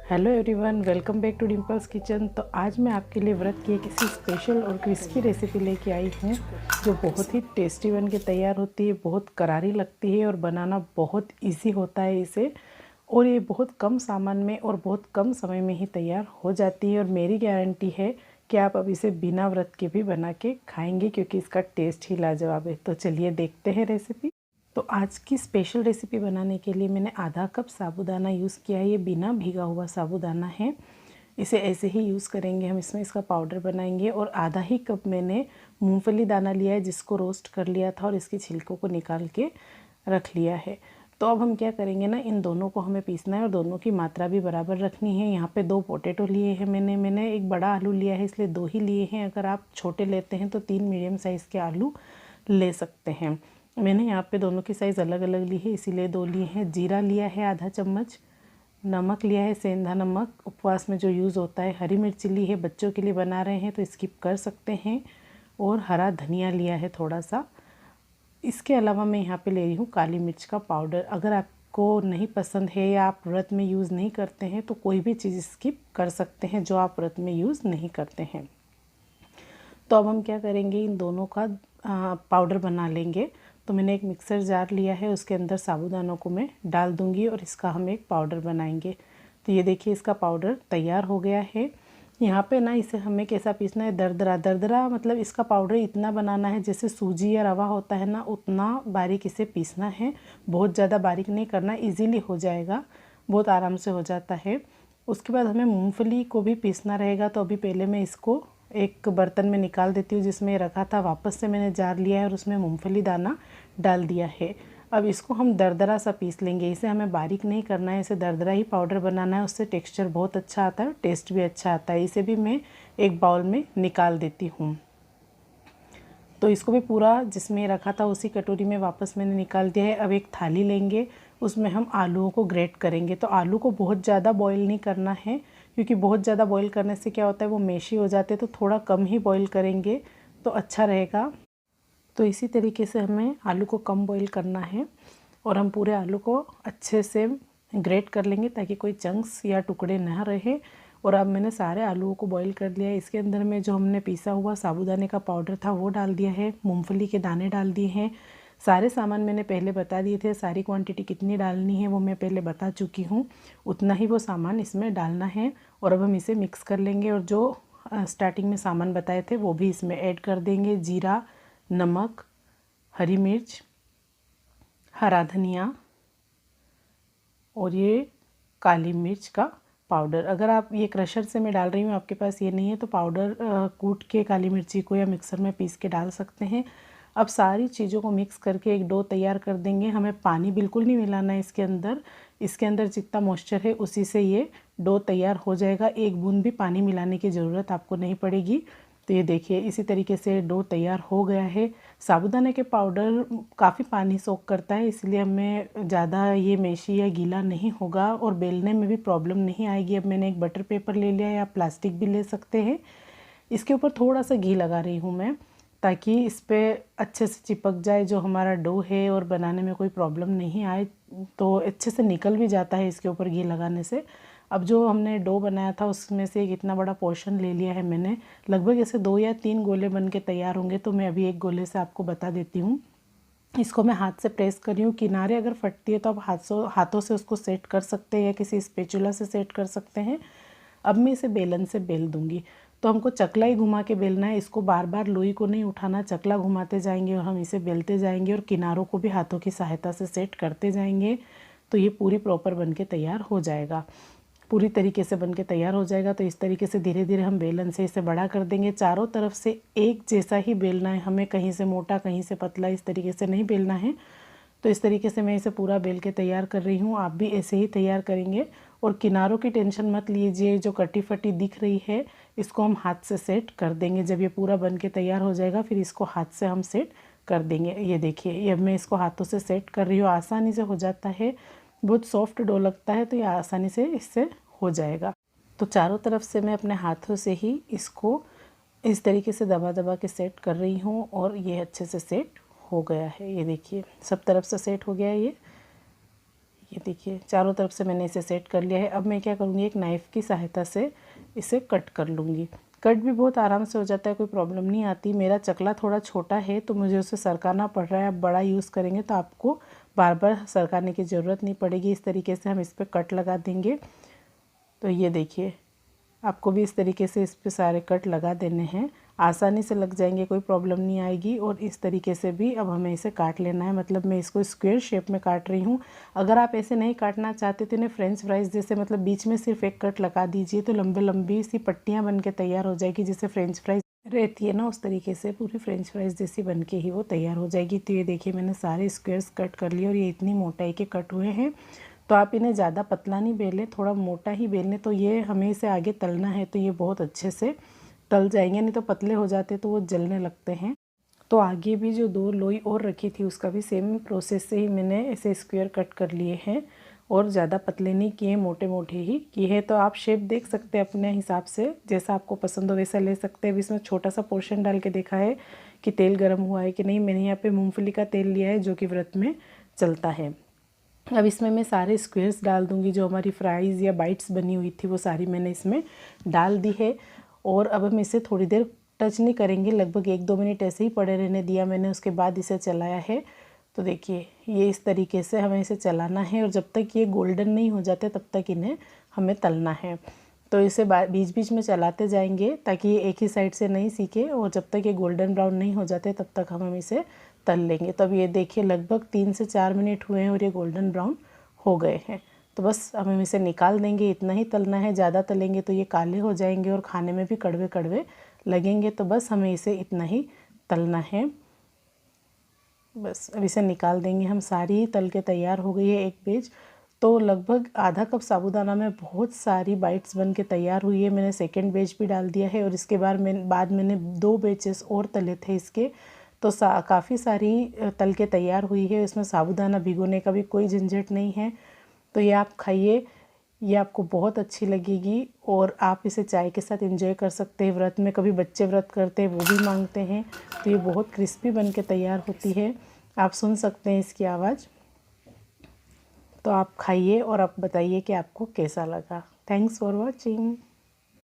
Hello everyone, welcome back to Dimple's kitchen. तो आज मैं आपके लिए व्रत की किसी स्पेशल और क्रिस्पी रेसिपी लेके आई हूँ जो बहुत ही टेस्टी बन के तैयार होती है। बहुत करारी लगती है और बनाना बहुत इजी होता है इसे, और ये बहुत कम सामान में और बहुत कम समय में ही तैयार हो जाती है। और मेरी गारंटी है कि आप अब इसे बिना व्रत के भी बना के खाएंगे, क्योंकि इसका टेस्ट ही लाजवाब है। तो चलिए देखते हैं रेसिपी। तो आज की स्पेशल रेसिपी बनाने के लिए मैंने आधा कप साबूदाना यूज़ किया है। ये बिना भीगा हुआ साबूदाना है, इसे ऐसे ही यूज़ करेंगे हम। इसमें इसका पाउडर बनाएंगे। और आधा ही कप मैंने मूंगफली दाना लिया है, जिसको रोस्ट कर लिया था और इसकी छिलकों को निकाल के रख लिया है। तो अब हम क्या करेंगे ना, इन दोनों को हमें पीसना है और दोनों की मात्रा भी बराबर रखनी है। यहाँ पे 2 पोटैटो लिए हैं मैंने एक बड़ा आलू लिया है, इसलिए 2 ही लिए हैं। अगर आप छोटे लेते हैं तो 3 मीडियम साइज़ के आलू ले सकते हैं। मैंने यहाँ पे दोनों की साइज़ अलग अलग ली है, इसीलिए 2 लिए हैं। जीरा लिया है आधा चम्मच, नमक लिया है सेंधा नमक, उपवास में जो यूज़ होता है। हरी मिर्च ली है, बच्चों के लिए बना रहे हैं तो स्किप कर सकते हैं। और हरा धनिया लिया है थोड़ा सा। इसके अलावा मैं यहाँ पे ले रही हूँ काली मिर्च का पाउडर। अगर आपको नहीं पसंद है या आप व्रत में यूज़ नहीं करते हैं तो कोई भी चीज़ स्किप कर सकते हैं जो आप व्रत में यूज़ नहीं करते हैं। तो अब हम क्या करेंगे, इन दोनों का पाउडर बना लेंगे। तो मैंने एक मिक्सर जार लिया है, उसके अंदर साबूदानों को मैं डाल दूंगी और इसका हम एक पाउडर बनाएंगे। तो ये देखिए, इसका पाउडर तैयार हो गया है। यहाँ पे ना इसे हमें कैसा पीसना है, दरदरा दरदरा, मतलब इसका पाउडर इतना बनाना है जैसे सूजी या रवा होता है ना, उतना बारीक इसे पीसना है। बहुत ज़्यादा बारीक नहीं करना, इजीली हो जाएगा, बहुत आराम से हो जाता है। उसके बाद हमें मूंगफली को भी पीसना रहेगा। तो अभी पहले मैं इसको एक बर्तन में निकाल देती हूँ जिसमें रखा था। वापस से मैंने जार लिया है और उसमें मूंगफली दाना डाल दिया है। अब इसको हम दरदरा सा पीस लेंगे। इसे हमें बारीक नहीं करना है, इसे दरदरा ही पाउडर बनाना है। उससे टेक्सचर बहुत अच्छा आता है, टेस्ट भी अच्छा आता है। इसे भी मैं एक बाउल में निकाल देती हूँ। तो इसको भी पूरा जिसमें रखा था उसी कटोरी में वापस मैंने निकाल दिया है। अब एक थाली लेंगे, उसमें हम आलूओं को ग्रेट करेंगे। तो आलू को बहुत ज़्यादा बॉईल नहीं करना है, क्योंकि बहुत ज़्यादा बॉईल करने से क्या होता है, वो मेशी हो जाते हैं। तो थोड़ा कम ही बॉईल करेंगे तो अच्छा रहेगा। तो इसी तरीके से हमें आलू को कम बॉईल करना है और हम पूरे आलू को अच्छे से ग्रेट कर लेंगे ताकि कोई चंक्स या टुकड़े ना रहे। और अब मैंने सारे आलूओं को बॉईल कर लिया है। इसके अंदर में जो हमने पीसा हुआ साबूदाने का पाउडर था वो डाल दिया है, मूंगफली के दाने डाल दिए हैं। सारे सामान मैंने पहले बता दिए थे, सारी क्वांटिटी कितनी डालनी है वो मैं पहले बता चुकी हूँ। उतना ही वो सामान इसमें डालना है। और अब हम इसे मिक्स कर लेंगे और जो स्टार्टिंग में सामान बताए थे वो भी इसमें ऐड कर देंगे। जीरा, नमक, हरी मिर्च, हरा धनिया और ये काली मिर्च का पाउडर। अगर आप ये क्रशर से मैं डाल रही हूँ, आपके पास ये नहीं है तो पाउडर कूट के काली मिर्ची को या मिक्सर में पीस के डाल सकते हैं। अब सारी चीज़ों को मिक्स करके एक डो तैयार कर देंगे। हमें पानी बिल्कुल नहीं मिलाना है इसके अंदर। इसके अंदर जितना मॉइस्चर है उसी से ये डो तैयार हो जाएगा। एक बूंद भी पानी मिलाने की ज़रूरत आपको नहीं पड़ेगी। तो ये देखिए, इसी तरीके से डो तैयार हो गया है। साबूदाने के पाउडर काफ़ी पानी सोख करता है, इसलिए हमें ज़्यादा ये मेशी या गीला नहीं होगा और बेलने में भी प्रॉब्लम नहीं आएगी। अब मैंने एक बटर पेपर ले लिया है, आप प्लास्टिक भी ले सकते हैं। इसके ऊपर थोड़ा सा घी लगा रही हूँ मैं, ताकि इस पर अच्छे से चिपक जाए जो हमारा डो है और बनाने में कोई प्रॉब्लम नहीं आए। तो अच्छे से निकल भी जाता है इसके ऊपर घी लगाने से। अब जो हमने डो बनाया था उसमें से एक इतना बड़ा पोर्शन ले लिया है मैंने। लगभग ऐसे 2 या 3 गोले बन के तैयार होंगे। तो मैं अभी एक गोले से आपको बता देती हूँ। इसको मैं हाथ से प्रेस कर रही हूँ। किनारे अगर फटती है तो आप हाथों से उसको सेट कर सकते हैं या किसी स्पैचुला से सेट कर सकते हैं। अब मैं इसे बेलन से बेल दूंगी। तो हमको चकला ही घुमा के बेलना है, इसको बार बार लोई को नहीं उठाना। चकला घुमाते जाएंगे और हम इसे बेलते जाएंगे और किनारों को भी हाथों की सहायता से सेट करते जाएंगे। तो ये पूरी प्रॉपर बन के तैयार हो जाएगा, पूरी तरीके से बन के तैयार हो जाएगा। तो इस तरीके से धीरे धीरे हम बेलन से इसे बड़ा कर देंगे। चारों तरफ से एक जैसा ही बेलना है हमें, कहीं से मोटा कहीं से पतला इस तरीके से नहीं बेलना है। तो इस तरीके से मैं इसे पूरा बेल के तैयार कर रही हूँ। आप भी ऐसे ही तैयार करेंगे। और किनारों की टेंशन मत लीजिए, जो कटी फटी दिख रही है इसको हम हाथ से सेट कर देंगे। जब ये पूरा बन के तैयार हो जाएगा फिर इसको हाथ से हम सेट कर देंगे। ये देखिए, ये मैं इसको हाथों से सेट कर रही हूँ, आसानी से हो जाता है। बहुत सॉफ्ट डो लगता है तो ये आसानी से इससे हो जाएगा। तो चारों तरफ से मैं अपने हाथों से ही इसको इस तरीके से दबा दबा के सेट कर रही हूँ और ये अच्छे से सेट हो गया है। ये देखिए, सब तरफ से सेट हो गया है। ये देखिए चारों तरफ से मैंने इसे सेट कर लिया है। अब मैं क्या करूँगी, एक नाइफ़ की सहायता से इसे कट कर लूँगी। कट भी बहुत आराम से हो जाता है, कोई प्रॉब्लम नहीं आती। मेरा चकला थोड़ा छोटा है तो मुझे उसे सरकाना पड़ रहा है। आप बड़ा यूज़ करेंगे तो आपको बार बार सरकाने की ज़रूरत नहीं पड़ेगी। इस तरीके से हम इस पर कट लगा देंगे। तो ये देखिए, आपको भी इस तरीके से इस पे सारे कट लगा देने हैं। आसानी से लग जाएंगे, कोई प्रॉब्लम नहीं आएगी। और इस तरीके से भी अब हमें इसे काट लेना है, मतलब मैं इसको स्क्वायर शेप में काट रही हूँ। अगर आप ऐसे नहीं काटना चाहते तो इन्हें फ्रेंच फ्राइज़ जैसे, मतलब बीच में सिर्फ एक कट लगा दीजिए तो लंबे लंबी सी पट्टियाँ बन के तैयार हो जाएगी। जिससे फ्रेंच फ्राइज़ रहती है ना, उस तरीके से पूरी फ्रेंच फ्राइज़ जैसी बन के ही वो तैयार हो जाएगी। तो ये देखिए मैंने सारे स्क्वायर्स कट कर लिए और ये इतनी मोटाई के कट हुए हैं। तो आप इन्हें ज़्यादा पतला नहीं बेलें, थोड़ा मोटा ही बेलें। तो ये हमें इसे आगे तलना है तो ये बहुत अच्छे से तल जाएंगे, नहीं तो पतले हो जाते तो वो जलने लगते हैं। तो आगे भी जो 2 लोई और रखी थी उसका भी सेम प्रोसेस से ही मैंने ऐसे स्क्वायर कट कर लिए हैं और ज़्यादा पतले नहीं किए, मोटे मोटे ही किए हैं। तो आप शेप देख सकते हैं अपने हिसाब से, जैसा आपको पसंद हो वैसा ले सकते हैं। अभी इसमें छोटा सा पोर्शन डाल के देखा है कि तेल गर्म हुआ है कि नहीं। मैंने यहाँ पे मूंगफली का तेल लिया है जो कि व्रत में चलता है। अब इसमें मैं सारे स्क्वेयर्स डाल दूँगी। जो हमारी फ्राइज़ या बाइट्स बनी हुई थी वो सारी मैंने इसमें डाल दी है। और अब हम इसे थोड़ी देर टच नहीं करेंगे, लगभग 1-2 मिनट ऐसे ही पड़े रहने दिया मैंने। उसके बाद इसे चलाया है। तो देखिए ये इस तरीके से हमें इसे चलाना है और जब तक ये गोल्डन नहीं हो जाते तब तक इन्हें हमें तलना है। तो इसे बीच बीच में चलाते जाएंगे ताकि ये एक ही साइड से नहीं सीखे, और जब तक ये गोल्डन ब्राउन नहीं हो जाते तब तक हम इसे तल लेंगे। तब ये देखिए लगभग 3 से 4 मिनट हुए हैं और ये गोल्डन ब्राउन हो गए हैं। तो बस अब हम इसे निकाल देंगे। इतना ही तलना है, ज़्यादा तलेंगे तो ये काले हो जाएंगे और खाने में भी कड़वे कड़वे लगेंगे। तो बस हमें इसे इतना ही तलना है। बस अब इसे निकाल देंगे हम। सारी तल के तैयार हो गई है एक बैच। तो लगभग आधा कप साबूदाना में बहुत सारी बाइट्स बन के तैयार हुई है। मैंने सेकंड बैच भी डाल दिया है और इसके बाद मैंने 2 बैचेस और तले थे इसके। तो काफ़ी सारी तल के तैयार हुई है। इसमें साबूदाना भिगोने का भी कोई झंझट नहीं है। तो ये आप खाइए, ये आपको बहुत अच्छी लगेगी और आप इसे चाय के साथ एंजॉय कर सकते हैं। व्रत में कभी बच्चे व्रत करते हैं वो भी मांगते हैं। तो ये बहुत क्रिस्पी बन के तैयार होती है, आप सुन सकते हैं इसकी आवाज़। तो आप खाइए और आप बताइए कि आपको कैसा लगा। Thanks for watching.